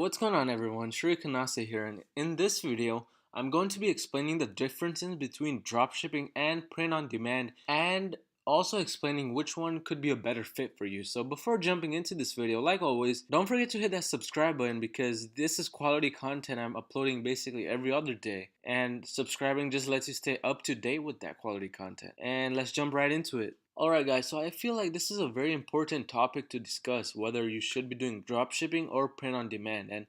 What's going on everyone, Shri Kanase here, and in this video I'm going to be explaining the differences between dropshipping and print on demand, and also explaining which one could be a better fit for you. So before jumping into this video, like always, don't forget to hit that subscribe button because this is quality content I'm uploading basically every other day, and subscribing just lets you stay up to date with that quality content. And let's jump right into it. Alright guys, so I feel like this is a very important topic to discuss, whether you should be doing dropshipping or print on demand. And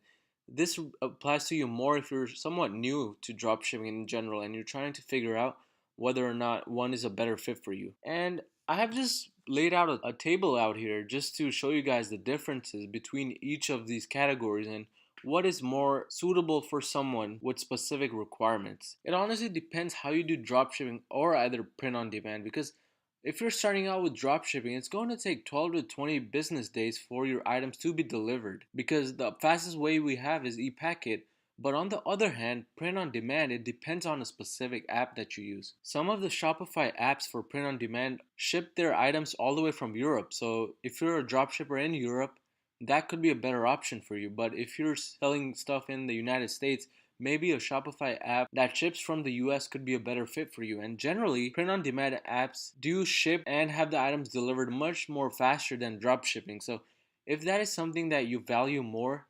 this applies to you more if you're somewhat new to dropshipping in general and you're trying to figure out whether or not one is a better fit for you. And I have just laid out a table out here just to show you guys the differences between each of these categories and what is more suitable for someone with specific requirements. It honestly depends how you do dropshipping or either print on demand, because if you're starting out with dropshipping, it's going to take 12 to 20 business days for your items to be delivered, because the fastest way we have is e-packet. But on the other hand, print on demand, it depends on a specific app that you use. Some of the Shopify apps for print on demand ship their items all the way from Europe. So if you're a dropshipper in Europe, that could be a better option for you. But if you're selling stuff in the United States, maybe a Shopify app that ships from the US could be a better fit for you. And generally, print on demand apps do ship and have the items delivered much more faster than drop shipping. So if that is something that you value more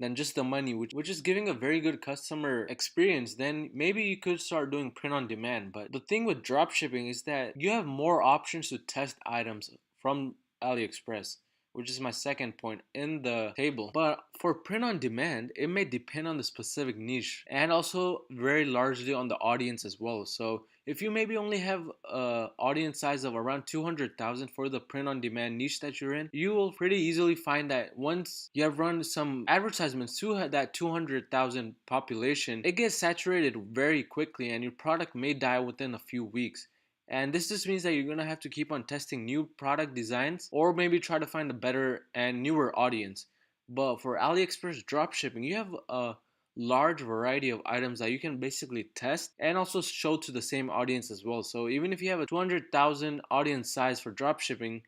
than just the money, which is giving a very good customer experience, then maybe you could start doing print on demand. But the thing with drop shipping is that you have more options to test items from AliExpress, which is my second point in the table. But for print on demand, it may depend on the specific niche and also very largely on the audience as well. So if you maybe only have a audience size of around 200,000 for the print on demand niche that you're in, you will pretty easily find that once you have run some advertisements to that 200,000 population, it gets saturated very quickly and your product may die within a few weeks. And this just means that you're going to have to keep on testing new product designs or maybe try to find a better and newer audience. But for AliExpress dropshipping, you have a large variety of items that you can basically test and also show to the same audience as well. So even if you have a 200,000 audience size for dropshipping,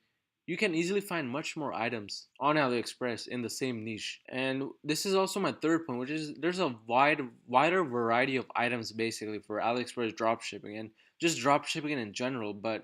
you can easily find much more items on AliExpress in the same niche. And this is also my third point, which is there's a wider variety of items basically for AliExpress dropshipping and just dropshipping in general. But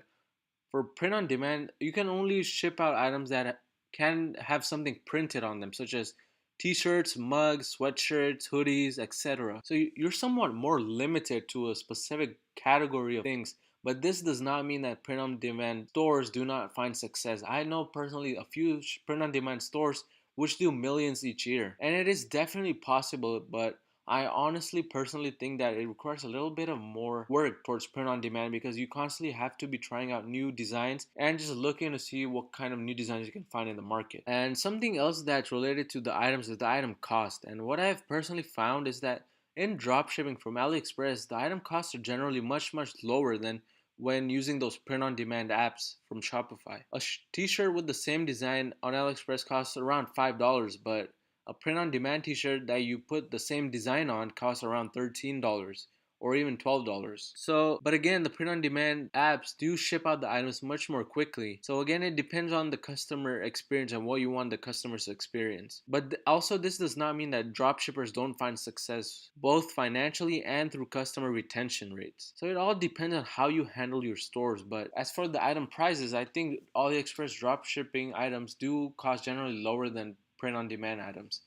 for print on demand, you can only ship out items that can have something printed on them, such as t-shirts, mugs, sweatshirts, hoodies, etc. So you're somewhat more limited to a specific category of things. But this does not mean that print on demand stores do not find success. I know personally a few print on demand stores which do millions each year. And it is definitely possible, but I honestly personally think that it requires a little bit of more work towards print on demand, because you constantly have to be trying out new designs and just looking to see what kind of new designs you can find in the market. And something else that's related to the items is the item cost. And what I've personally found is that in dropshipping from AliExpress, the item costs are generally much lower than when using those print on demand apps from Shopify. A t-shirt with the same design on AliExpress costs around $5, but a print on demand t-shirt that you put the same design on costs around $13 or even $12. So, but again, the print on demand apps do ship out the items much more quickly. So again, it depends on the customer experience and what you want the customers to experience. But also, this does not mean that dropshippers don't find success both financially and through customer retention rates. So it all depends on how you handle your stores. But as for the item prices, I think AliExpress dropshipping items do cost generally lower than print on demand items.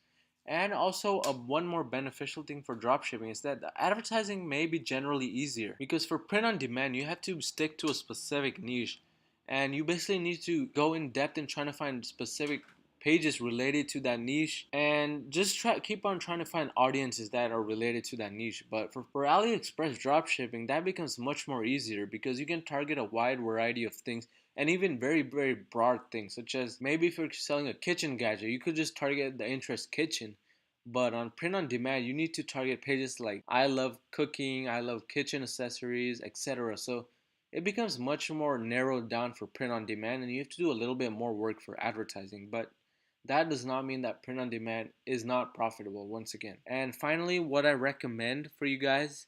And also, one more beneficial thing for dropshipping is that the advertising may be generally easier, because for print on demand you have to stick to a specific niche and you basically need to go in depth in trying to find specific pages related to that niche and just keep on trying to find audiences that are related to that niche. But for AliExpress dropshipping, that becomes much more easier because you can target a wide variety of things and even very broad things, such as maybe if you're selling a kitchen gadget, you could just target the interest kitchen. But on print on demand, you need to target pages like I love cooking, I love kitchen accessories, etc. So it becomes much more narrowed down for print on demand and you have to do a little bit more work for advertising. But that does not mean that print on demand is not profitable once again. And finally, what I recommend for you guys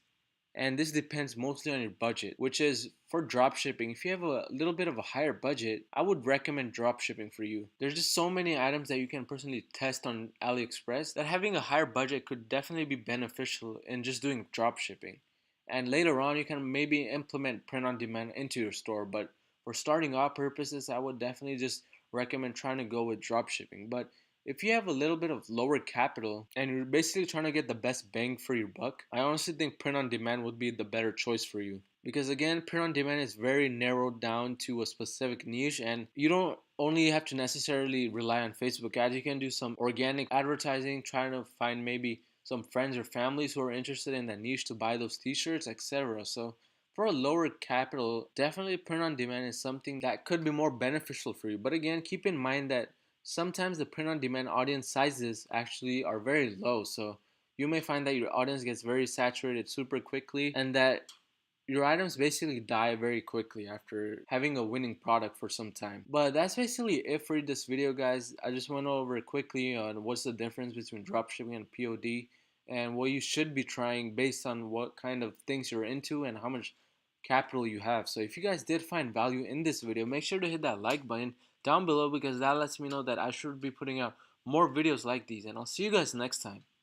And this depends mostly on your budget, which is for dropshipping. If you have a little bit of a higher budget, I would recommend dropshipping for you. There's just so many items that you can personally test on AliExpress that having a higher budget could definitely be beneficial in just doing dropshipping. And later on, you can maybe implement print on demand into your store. But for starting off purposes, I would definitely just recommend trying to go with dropshipping. But if you have a little bit of lower capital and you're basically trying to get the best bang for your buck, I honestly think print on demand would be the better choice for you. Because again, print on demand is very narrowed down to a specific niche, and you don't only have to necessarily rely on Facebook ads. You can do some organic advertising, trying to find maybe some friends or families who are interested in that niche to buy those t-shirts, etc. So for a lower capital, definitely print on demand is something that could be more beneficial for you. But again, keep in mind that sometimes the print on demand audience sizes actually are very low. So you may find that your audience gets very saturated super quickly and that your items basically die very quickly after having a winning product for some time. But that's basically it for this video, guys. I just went over quickly on what's the difference between dropshipping and POD and what you should be trying based on what kind of things you're into and how much capital you have. So if you guys did find value in this video, make sure to hit that like button down below because that lets me know that I should be putting out more videos like these, and I'll see you guys next time.